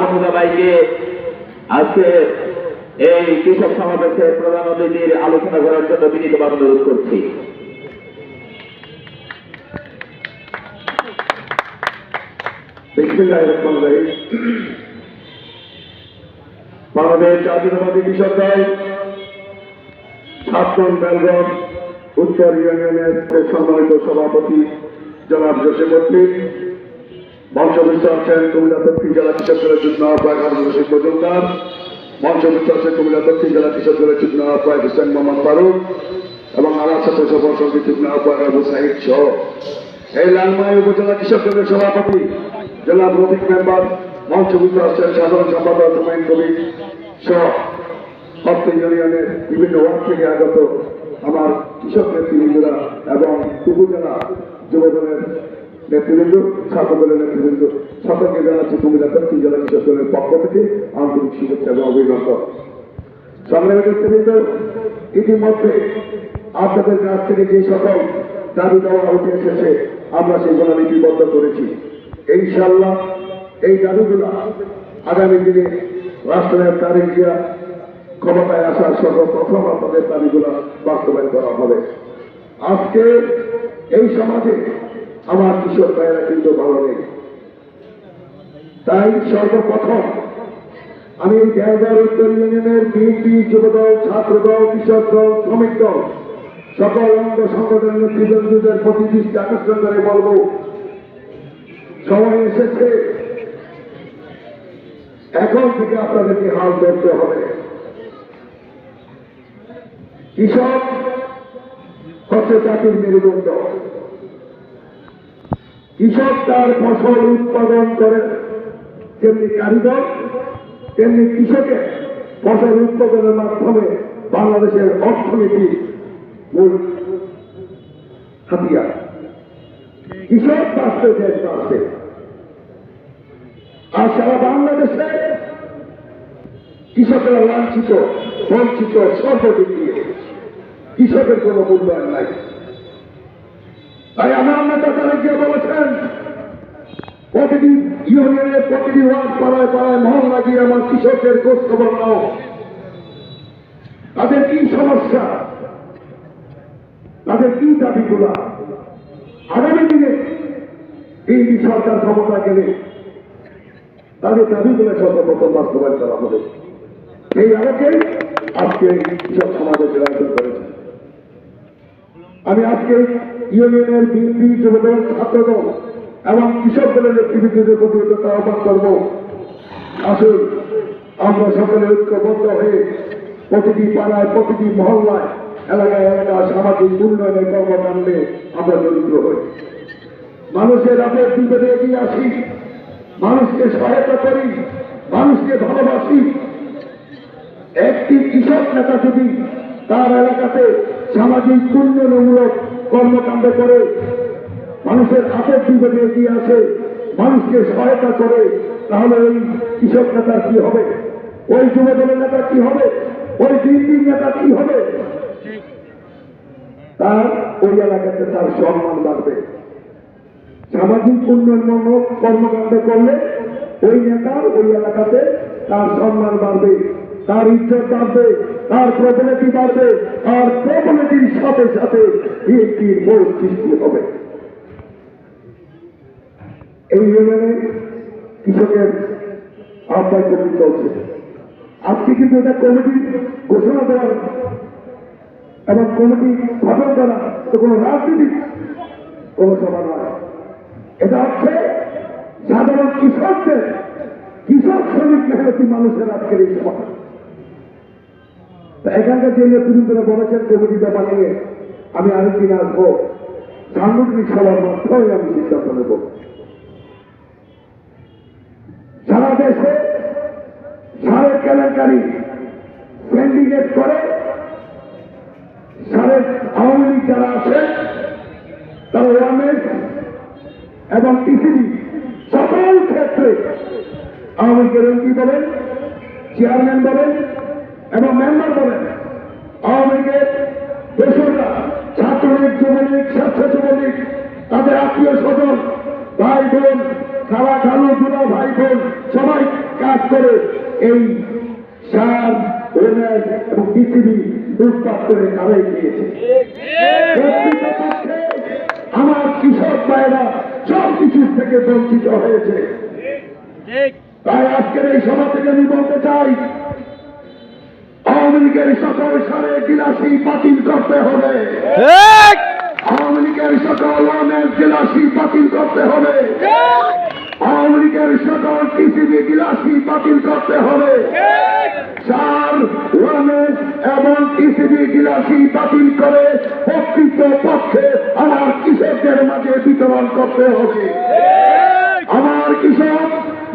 মাহমুদা ভাইকে আজকে এই কৃষক সমাবেশে প্রধান অতিথির আলোচনা করার জন্য বিনীতভাবে অনুরোধ করছি। বাংলাদেশ জাতীয়তাবাদী কৃষক দল ছাত্রন বেলগঞ্জ উত্তর ইউনিয়নের সম্মানিত সভাপতি জনাব জসিম মল্লিক, মঞ্চবিষ্ট আছেন কুমিল্লা দক্ষিণ জেলা কৃষক দলের যুগ্ম আহ্বায়ক আবুল রশিদ মজুমদার, মঞ্চবিষ্ট আছেন কুমিল্লা দক্ষিণ জেলা কৃষক দলের যুগ্ম আহ্বায়ক হোসেন মোহাম্মদ ফারুক এবং আমার সাথে সফর সঙ্গীত যুগ্ম আহ্বায়ক আবু সাহিদ সহ এই লালমাই উপজেলা কৃষক দলের সভাপতি জনাব রফিক মেম্বার, মঞ্চবিষ্ট আছেন সাধারণ সম্পাদক হুমায়ুন কবির সহ অর্থ ইউনিয়নের বিভিন্ন ওয়ার্ড থেকে আগত আমার কৃষক নেতৃবৃন্দরা এবং উপজেলা যুবদলের নেতৃবৃন্দ, ছাত্র দলের নেতৃবৃন্দ সকলকে জানাচ্ছি কুমিল্লা দক্ষিণ জেলা কৃষক দলের পক্ষ থেকে আন্তরিক শুভেচ্ছা এবং অভিনন্দন। সংগ্রামী নেতৃবৃন্দ, ইতিমধ্যে আপনাদের কাছ থেকে যে সকল দাবি দেওয়া উঠে এসেছে আমরা সেগুলো লিপিবদ্ধ করেছি। ইনশাআল্লাহ এই দাবিগুলো আগামী দিনে রাষ্ট্রের তারিখ জিয়া ক্ষমতায় আসার সর্বপ্রথম আপনাদের দাবিগুলো বাস্তবায়ন করা হবে। আজকে এই সমাজে আমার কৃষক ভাইয়েরা কিন্তু ভালো নেই, তাই সর্বপ্রথম আমি এই দেওঘর উত্তর ইউনিয়নের বিএনপি, যুবদল, ছাত্রদল, কৃষক দল, শ্রমিক দল সকল অঙ্গ সংগঠনের নেতৃবৃন্দদের প্রতি দৃষ্টি আকর্ষণ করে বলব, সময় এসেছে এখন থেকে আপনাদেরকে হাল ধরতে হবে। কৃষক হচ্ছে জাতির মেরুদণ্ড। কৃষক তার ফসল উৎপাদন করে, তেমনি কারিগর তেমনি কৃষকের ফসল উৎপাদনের মাধ্যমে বাংলাদেশের অর্থনীতি মূল হাতিয়ার। কৃষক বাঁচতে, দেশ বাঁচতে। আর সারা বাংলাদেশে কৃষকেরা লাঞ্ছিত, বঞ্চিত, সর্বদিক দিয়ে কৃষকের কোন মূল্যায়ন নাই। তাই আমার নেতা তারা গিয়ে বলেছেন, প্রতিটি ইউনিয়নের প্রতিটি ওয়ার্ড পাড়ায় পাড়ায় মহল্লা গিয়ে আমার কৃষকের খোঁজ খবর নাও, তাদের কি সমস্যা, তাদের কি দাবিগুলা আগামী দিনে এই সরকার ক্ষমতা গেলে তাদের দাবিগুলো সর্বপ্রথম বাস্তবায়ন করা হবে। এই আলোকে আজকে কৃষক সমাবেশের আয়োজন করেছে। আমি আজকে ইউনিয়নের বিএনপি, যুবদল, ছাত্রদল এবং কৃষক দলের নেতৃবৃন্দদের প্রতি আহ্বান করব, আসুন আমরা সকলে ঐক্যবদ্ধ হয়ে প্রতিটি পাড়ায়, প্রতিটি মহল্লায়, এলাকায় এলাকায় সামাজিক উন্নয়নের কর্মকাণ্ডে আমরা জড়িত হই। মানুষের আপদ বিপদে এগিয়ে আসি, মানুষকে সহায়তা করি, মানুষকে ভালোবাসি। একটি কৃষক নেতা যদি তার এলাকাতে সামাজিক উন্নয়নমূলক কর্মকাণ্ড করে, মানুষের আপদ বিপদে এগিয়ে আসে, মানুষকে সহায়তা করে, তাহলে ওই কৃষক নেতার কি হবে, ওই যুবদলের নেতা কি হবে, ওই বিএনপির নেতা কি হবে? তার ওই এলাকাতে তার সম্মান বাড়বে। সামাজিক উন্নয়নমূলক কর্মকাণ্ড করলে ওই নেতার ওই এলাকাতে তার সম্মান বাড়বে, তার ইজ্জত বাড়বে, তার প্রবলেটি বাড়বে, আর প্রবলেটির সাথে সাথে বিএনপির মূল সৃষ্টি হবে। এই ইউনিয়নে কৃষকের আহ্বান কমিটি চলছে। আজকে কিন্তু এটা কমিটি ঘোষণা দেওয়ার এবং কমিটি গঠন করা তো কোনো রাজনীতিক কোন সভা নয়। এটা হচ্ছে সাধারণ কৃষকদের, কৃষক শ্রমিক মেহনতি মানুষের আজকের এই সভা। এখানকার যে নেতৃবৃন্দরা বলেছেন কমিটি ব্যাপার নিয়ে আমি আরেকদিন আসবো, সাংগঠনিক সভার মাধ্যমে আমি সিদ্ধান্ত নেব। সারা দেশে সারের কেলেঙ্কারি সিন্ডিকেট করে সারের আওয়ামী লীগ যারা আছে তারা ওয়ামেস এবং টিসিবি সকল ক্ষেত্রে আওয়ামী লীগের এমপি বলেন, চেয়ারম্যান বলেন এবং মেম্বার বলেন, আওয়ামী লীগের দোসররা, ছাত্রলীগ, যুবলীগ, স্বেচ্ছা যুবলীগ, তাদের আত্মীয় স্বজন, ভাই বোন, খালা খালু, দুলা ভাই বোন সবাই করে এই সার ওনার এবং পৃথিবী উৎপাদ করে তারাই দিয়েছে। প্রকৃতপক্ষে আমার কৃষক ভাইরা সব কিছুর থেকে বঞ্চিত হয়েছে। তাই আজকের এই সভা থেকে আমি বলতে চাই, আওয়ামী লীগের সকল সারে গিলাসি বাতিল করতে হবে। আওয়ামী লীগের সকল অনেক গিলাসি বাতিল করতে হবে। আওয়ামী লীগের সকল টিসিবি গিলাসি বাতিল করতে হবে। সার ওয়ামেস এবং টিসিবি গিলাসি বাতিল করে প্রকৃত পক্ষে আমার কৃষকদের মাঝে বিতরণ করতে হবে। আমার কৃষক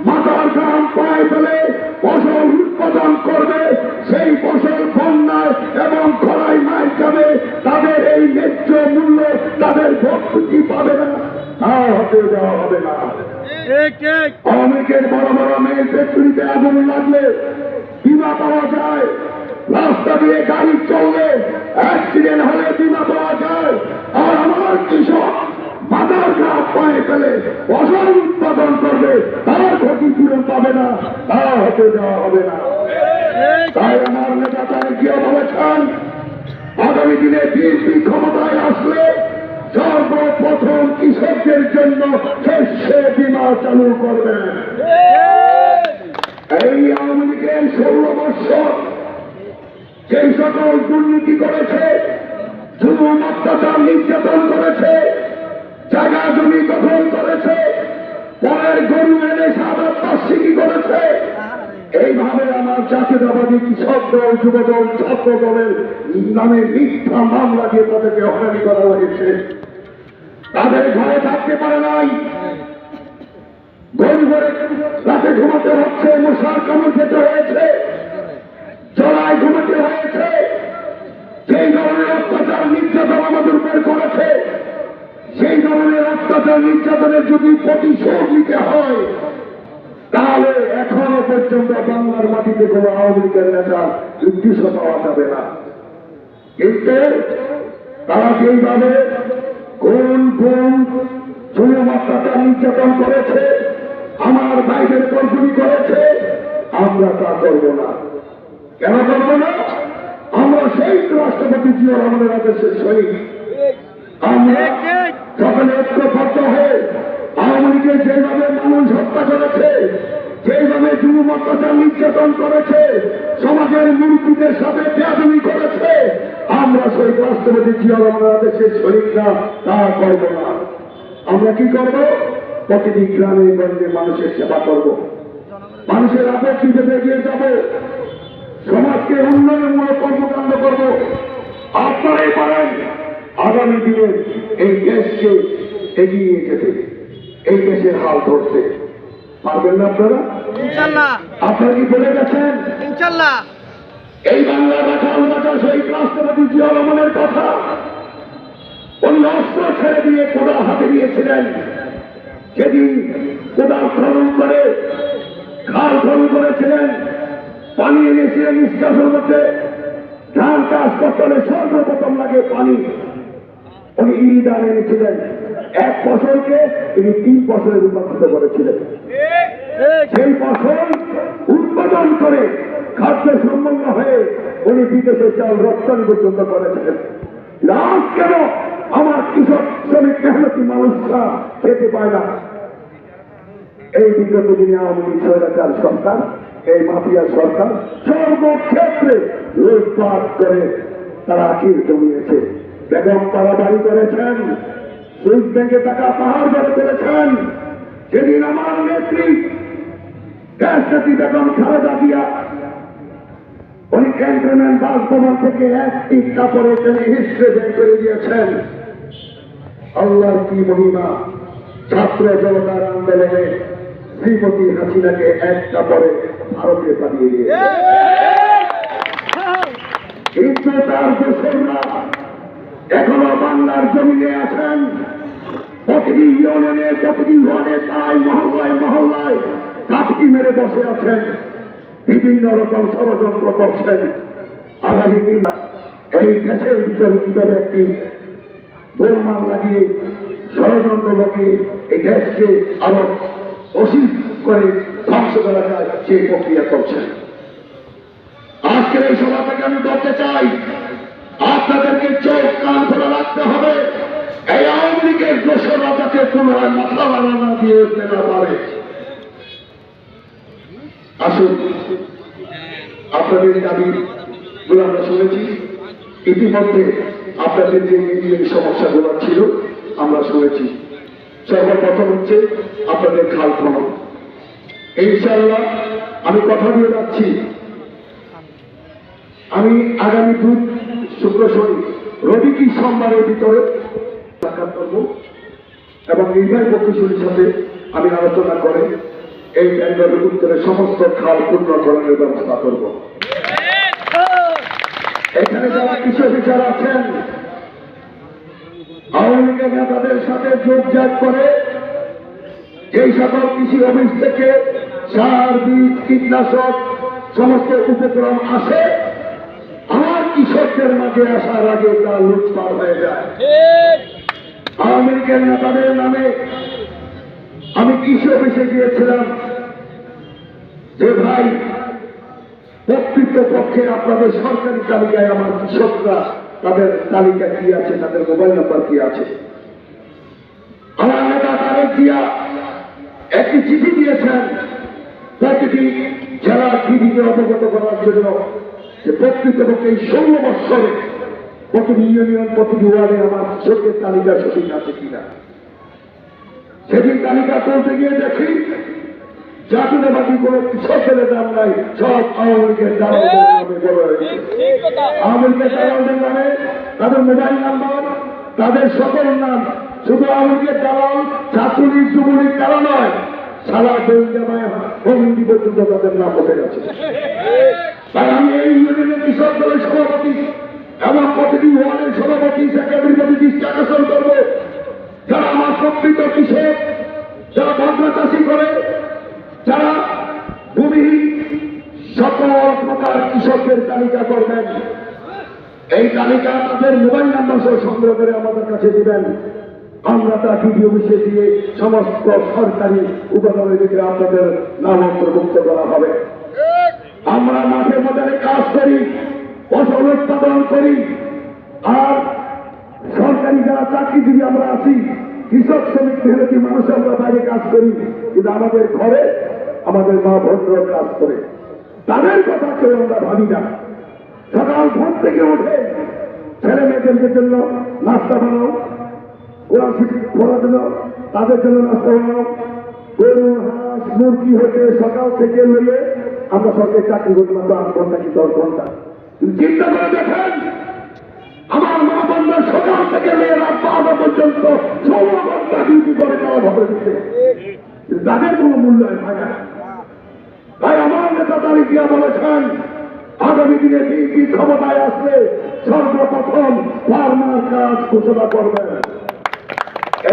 মাথার ঘাম পায়ে ফেলে ফসল উৎপাদন করবে, সেই ফসল বন্যায় এবং খরায় মার যাবে, তাদের এই ন্যায্য মূল্য তাদের ভর্তুকি পাবে না, তা হতে দেওয়া হবে না। আওয়ামী লীগের বড় বড় মেয়ের ফ্যাক্টরিতে আগুন লাগলে বিমা পাওয়া যায়, রাস্তা দিয়ে গাড়ি চললে অ্যাক্সিডেন্ট হলে বিমা পাওয়া যায়, আর আমার কৃষক মাথার ঘাট পায়ে ফেলে ফসল উৎপাদন করবে, তার ক্ষতিপূরণ পাবে না, তা হতে দেওয়া হবে না। তাই আমার নেতা তারেক জিয়া বলেছেন, আগামী দিনে বিএনপি ক্ষমতায় আসলে সর্বপ্রথম কৃষকদের জন্য শস্য বীমা চালু করবেন। এই আওয়ামী লীগের 16 বছর সেই সকল দুর্নীতি করেছে, জুলুম অত্যাচার নির্যাতন করেছে, জায়গা জমি দখল করেছে, পরের গরু এনে সাদাত বার্ষিকী করেছে, এইভাবে আমার জাতীয়তাবাদী কৃষক দল, যুব দল, ছাত্র দলের নামে মিথ্যা মামলা দিয়ে তাদেরকে হয়রানি করা হয়েছে। তাদের ঘরে থাকতে পারে নাই, ঘরে ঘরে রাতে ঘুমাতে হচ্ছে, মশার কামড় খেতে হয়েছে, জলায় ঘুমাতে হয়েছে। সেই ধরনের অত্যাচার নির্যাতন আমাদের উপর করেছে, সেই ধরনের অত্যাচার নির্যাতনের যদি প্রতিশোধ নিতে হয়, তাহলে এখনো পর্যন্ত বাংলার মাটিতে কোনো আওয়ামী লীগের নেতা উদ্দেশ্য পাওয়া যাবে না। কিন্তু তারা যেইভাবে কোন জুলুম অত্যাচার নির্যাতন করেছে, আমার ভাইদের কর্মী করেছে, আমরা তা করব না। কেন করব না? আমরা সেই রাষ্ট্রপতি জিয়া রহমানের আদেশের সহিত আমরা সকলে ঐক্যবদ্ধ হয়ে আওয়ামী লীগের যেভাবে মানুষ হত্যা করেছে, যেভাবে জুলুম অত্যাচার নির্যাতন করেছে, সমাজের মুরব্বীদের সাথে বেয়াদবি করেছে, আমরা সেই রাষ্ট্রপতি জিয়া রহমানের আদেশের শরীররা তা করব না। আমরা কি করব? প্রতিটি গ্রামে গঞ্জে মানুষের সেবা করব, মানুষের আপত্তিতে এগিয়ে যাব, সমাজকে উন্নয়নমূলক কর্মকাণ্ড করব। আপনারাই পারেন আগামী দিনে এই দেশকে এগিয়ে যেতে, এই দেশের হাল ধরতে পারবেন না আপনারা? ইনশাআল্লাহ। আপনারা কি বলে গেছেন? ইনশাআল্লাহ। এই বাংলার রাখাল রাজা শহীদ রাষ্ট্রপতি জিয়া রহমানের কথা, উনি অস্ত্র ছেড়ে দিয়ে কোদাল হাতে নিয়েছিলেন। সেদিন কোদাল খনন করে খাল খনন করেছিলেন, পানি এনেছিলেন নিষ্কাশন করতে। ধান চাষ করতে হলে সর্বপ্রথম লাগে পানি। উনি ইরিদান এনেছিলেন, এক ফসলকে তিনি 3 ফসলে রূপান্তরিত করেছিলেন। সেই ফসল উৎপাদন করে খাদ্য সম্পন্ন হয়ে উনি বিদেশে চাল রপ্তানি পর্যন্ত করেছিলেন। লাভ কেন আমার কৃষক শ্রমিক মেহনতি মানুষরা খেতে পায় না? এই বিগত দিনে আওয়ামী লীগ স্বৈরাচার সরকার, এই মাফিয়া সরকার সর্বক্ষেত্রে লুটপাট করে তারা আখির জমিয়েছে। বেগম তারা বাড়ি করেছেন, সুইস ব্যাংকে টাকা পাহাড় করে ফেলেছেন। যেদিন আমার নেত্রী দেশনেত্রী বেগম খালেদা জিয়া উনি ক্যান্টনমেন্ট বাসভবন থেকে একটি কাপড়ে টেনে হিসেবে বের করে দিয়েছেন। আল্লাহর কি মহিমা! ছাত্র জনতার আন্দোলনে শ্রীমতী হাসিনাকে এক কাপড়ে ভারতে পাঠিয়ে দিয়েছে। কিন্তু তার দোসররা এখনো বাংলার জমিনে আছেন। প্রতিটি ইউনিয়নে, প্রতিটি ওয়ার্ডে, তাই মহল্লায় মহল্লায় কাপটি মেরে বসে আছেন, বিভিন্ন রকম ষড়যন্ত্র করছেন। আগামী দিন এই দেশের ভিতরে কিভাবে একটি গোলমাল লাগিয়ে ষড়যন্ত্র লাগিয়ে এই দেশকে আরো অসীম করে ধ্বংস করা যায় সেই প্রক্রিয়া করছেন। আজকের এই সভা থেকে আমি বলতে চাই, আপনাদেরকে চোখ কান খোলা রাখতে হবে। এই আওয়ামী লীগের দোষরা যাতে পুনরায় মাথা বাড়া না দিয়ে উঠতে না পারে। আসুন, আপনাদের দাবিগুলো আমরা শুনেছি, ইতিমধ্যে আপনাদের যে মিডিয়ার সমস্যাগুলো ছিল আমরা শুনেছি। সর্বপ্রথম হচ্ছে আপনাদের খাল খনন। ইনশাআল্লাহ আমি কথা দিয়ে যাচ্ছি, আমি আগামী শুক্র শনি রবি কি সোমবারের ভিতরে সাক্ষাৎ করব এবং নির্বাহী প্রকৌশলীর সাথে আমি আলোচনা করে এই ব্যাঙ্গালোর উত্তরে সমস্ত খাল পুনর্করণের ব্যবস্থা করব। এখানে যারা কৃষি অফিসার আছেন, আওয়ামী লীগের নেতাদের সাথে যোগজাগ করে যেই সকল কৃষি অফিস থেকে সার, বীজ, কীটনাশক সমস্ত উপক্রম আসে, আমার কৃষকদের মাঝে আসার আগে তা লুটপাট হয়ে যায়। আওয়ামী লীগের নেতাদের নামে আমি কৃষি অফিসে গিয়েছিলাম যে ভাই, প্রকৃতপক্ষে আপনাদের সরকারি তালিকায় আমার কৃষকরা তাদের তালিকা কি আছে, তাদের মোবাইল নাম্বার কি আছে। আমার নেতা তারেক জিয়া একটি চিঠি দিয়েছেন প্রতিটি জেলার টিভিকে অবগত করার জন্য যে প্রকৃতপক্ষে এই 16 বৎসরে প্রতিটি ইউনিয়ন, প্রতিটি ওয়ার্ডে আমার কৃষকের তালিকা সঠিক আছে কিনা। সেদিন তালিকা করতে গিয়ে দেখি জাতীয়তাবাদী কোন কৃষকের দাম নাই, সব আওয়ামী লীগের দালালদের নামে বড় হয়েছে। আওয়ামী লীগের দালালদের নামে তাদের মোবাইল নাম্বার, তাদের সকল নাম, শুধু আওয়ামী লীগের দালাল, ছাত্রলীগ, যুবলীগ তারা নয়, সারা দৈন্যামায় হন্দি পর্যন্ত তাদের নাম উঠে গেছে। তাই আমি এই ইউনিয়নের কৃষক দলের সভাপতি এবং প্রতিটি ওয়ার্ডের সভাপতি, সেক্রেটারি প্রতি দৃষ্টি আকর্ষণ করবো, যারা আমার প্রকৃত কৃষক, যারা বদলা চাষি করে, যারা ভূমিহীন, সকল প্রকার কৃষকের তালিকা করবেন। এই তালিকা তাদের মোবাইল নাম্বার সহ সংগ্রহ করে আমাদের কাছে দিবেন। আমরা তা ভিডিও অফিসে দিয়ে সমস্ত সরকারি উপাদানের দিকে আপনাদের নাম অন্তর্ভুক্ত করা হবে। আমরা মাঠে ময়দানে কাজ করি, ফসল উৎপাদন করি, আর সরকারি যারা চাকরিজীবী আমরা আছি, কৃষক শ্রমিক মেহনতি মানুষ আমরা বাইরে কাজ করি, কিন্তু আমাদের ঘরে আমাদের মা বোনরা কাজ করে, তাদের কথা কেউ আমরা ভাবি না। সকাল ঘুম থেকে উঠে ছেলে মেয়েদের জন্য নাস্তা বানাও, কোরআন শরীফ পড়ার জন্য তাদের জন্য নাস্তা বানাও, গরু, হাঁস, মুরগি হতে সকাল থেকে লইয়ে আমরা সরকারি চাকরি করতে মাত্র 8 ঘন্টা কি 10 ঘন্টা। চিন্তা করে দেখেন, আমার মা বোনরা সকাল থেকে নিয়ে রাত 12টা পর্যন্ত 16 ঘন্টা ডিউটি করে দেওয়া হবে, তাদের কোনো মূল্যায়ন হয় না। তাই আমার নেতা তারেক জিয়া বলেছেন, আগামী দিনে বিএনপি ক্ষমতায় আসলে সর্বপ্রথম ফার্মার কাজ ঘোষণা করবেন।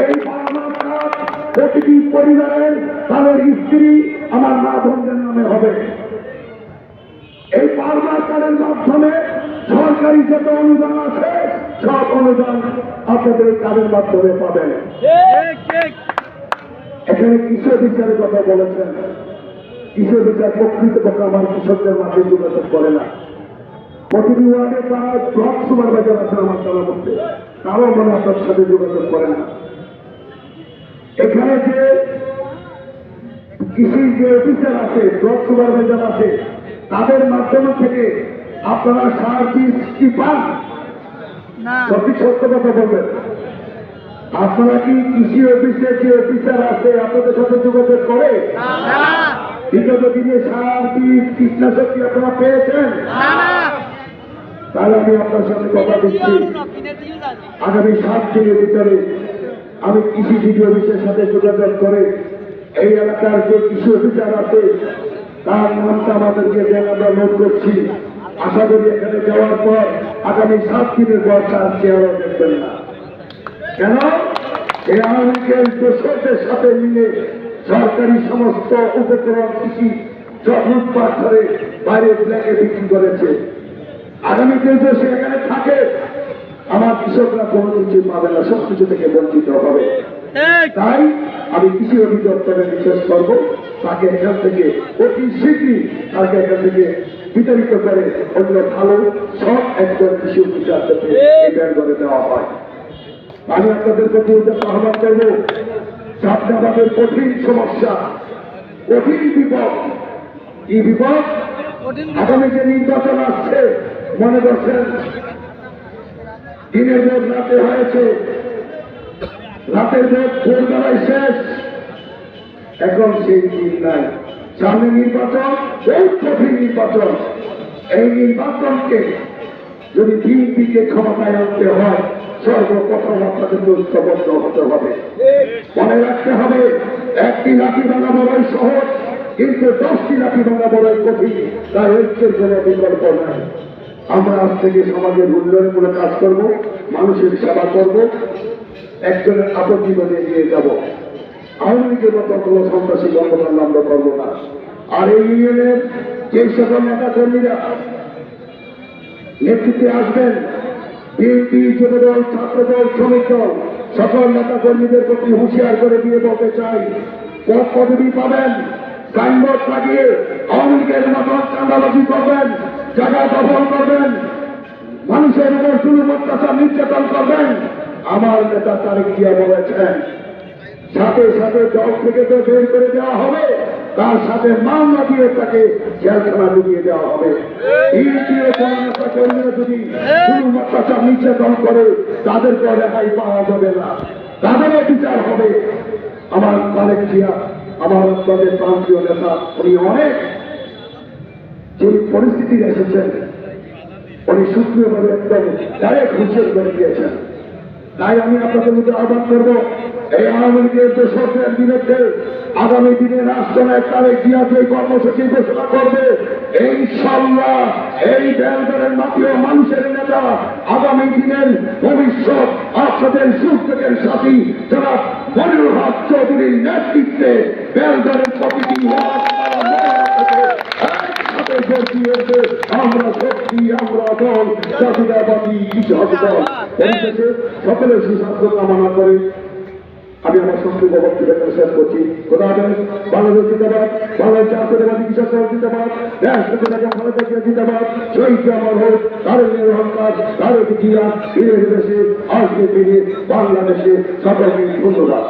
এই ফার্মার কাজ প্রতিটি পরিবারের তাদের স্ত্রী আমার মা বোনদের নামে হবে। এই ফার্মার কার্ডের মাধ্যমে সরকারি যত অনুদান আছে সব অনুদান আপনাদের কার্ডের মাধ্যমে পাবেন। এখানে কৃষি বিচারের কথা বলেছেন, কৃষি বিচার প্রকৃতপক্ষে আমার কৃষকদের মাঝে যোগাযোগ করে না। প্রতিটি ওয়ার্ডে তারা ব্লক সুপারভাইজার আছেন আমার জানার মধ্যে, তারাও মানে আপনার সাথে যোগাযোগ করে না। এখানে যে কৃষির যে অফিসার আছে, ব্লক সুপারভাইজার আছে, তাদের মাধ্যমে থেকে আপনারা সার, বীজ কি পান? সঠিক সত্য কথা বলবেন। আপনারা কি কৃষি অফিসে যে অফিসার আছে আপনাদের সাথে যোগাযোগ করে? বিগত দিনে সার, বীজ, কীটনাশক কি আপনারা পেয়েছেন? তাহলে আমি আপনার সাথে কথা দিচ্ছি, আগামী 7 দিনের ভিতরে আমি কৃষি বিডি অফিসের সাথে যোগাযোগ করে এই এলাকার যে কৃষি অফিসার আছে তার নামটা আমাদেরকে দেন, আমরা নোট করছি। আশা করি এখানে যাওয়ার পর আগামী 7 দিনের পর তার চেহারা দেখবেন না। কেন? এই আওয়ামী লীগের দোষরদের সাথে মিলে সরকারি সমস্ত উপকরণ কৃষি লুটপাট করে বাইরে ব্ল্যাকে বিক্রি করেছে। আগামী দিনে সে এখানে থাকে, আমার কৃষকরা কোনো কিছু পাবে না, সবকিছু থেকে বঞ্চিত হবে। তাই আমি কৃষি অধিদপ্তরে বিশেষ করবো তাকে এখান থেকে অতি শীঘ্রই তাকে এখান থেকে বিতাড়িত করে অন্য ভালো সব একজন কৃষি অফিসারকে এই ব্যান করে দেওয়া হয়। আমি আপনাদের প্রতি আহ্বান করব, সামনে আমাদের কঠিন সমস্যা, কঠিন বিপদ। এই বিপদ আগামী যে নির্বাচন আসছে, মনে করছেন দিনের ভোট রাতে হয়েছে, রাতের ভোট ভোরবেলায় শেষ, এখন সেই দিন নাই। সামনে নির্বাচন, এই কঠিন নির্বাচন। এই নির্বাচনকে যদি বিএনপিকে ক্ষমতায় আনতে হয়, সর্বপ্রথম আপনাদের ঐক্যবদ্ধ হতে হবে। মনে রাখতে হবে, একটি লাঠি ভাঙা বড়ই সহজ, কিন্তু 10টি লাঠি ভাঙা বড়ই কঠিন। তার ঐক্যের কোনো বিকল্প নাই। আমরা আজ থেকে সমাজের উন্নয়নের করে কাজ করব, মানুষের সেবা করব, একজনের আপত্তি বলে দিয়ে যাব। আওয়ামী লীগের মতো কোনো সন্ত্রাসী কর্মকাণ্ড আমরা করবো না। আর এই ইউনিয়নের যে সকল নেতা কর্মীরা নেতৃত্বে আসবেন, বিএনপি, যুবদল, ছাত্রদল, শ্রমিক দল, সকল নেতা কর্মীদের প্রতি হুঁশিয়ার করে দিয়ে বলতে চাই, পদ পদবি পাবেন, সাইনবোর্ড লাগিয়ে আওয়ামী লীগের মতো চাঁদাবাজি করবেন, জায়গা দখল করবেন, মানুষের উপর জুলুম অত্যাচার নির্যাতন করবেন। আমার নেতা তারেক জিয়া বলেছেন, সাথে সাথে দল থেকে তো বের করে দেওয়া হবে, তার সাথে মামলা দিয়ে তাকে জেলখানা ঢুকিয়ে দেওয়া হবে। নেতা কর্মীরা যদি জুলুম অত্যাচার নির্যাতন করে, তাদেরকে রেহাই পাওয়া যাবে না, তাদেরও বিচার হবে। আমার তারেক জিয়া, আমার তাদের প্রান্তীয় নেতা, উনি অনেক যে পরিস্থিতি এসেছেন, উনি সূত্রভাবে একদম ডাইরেক্ট হুঁশিয়ার করে দিয়েছেন। তাই আমি আপনাদের মধ্যে আহ্বান করবো, এই আওয়ামী লীগের দোষরদের বিরুদ্ধে আগামী দিনে রাষ্ট্রনায়ক তারেক জিয়া যে কর্মসূচি ঘোষণা করবে, ইনশাআল্লাহ এই বেলগরের মাটিও মানুষের নেতা, আগামী দিনের ভবিষ্যৎ আপনাদের সুযোগের সাথী যারা মনিরুল হক চৌধুরীর নেতৃত্বে বেলগরের প্রতিটি আমরা শক্তি, আমরা দল, জাতীয়তাবাদী কৃষক দল। সকলের সুস্বাস্থ্য কামনা করে আমি আমার সংক্ষিপ্ত বক্তব্য শেষ করছি। বাংলাদেশ জিন্দাবাদ, বাংলাদেশ জাতীয়তাবাদী কৃষক দল জিন্দাবাদ, জিন্দাবাদ, শহীদ আমার হোক, তারেক অহংকার, তারেক জিয়া, ফিরে দেশে আসবে ফিরে বাংলাদেশে। সকলকে ধন্যবাদ।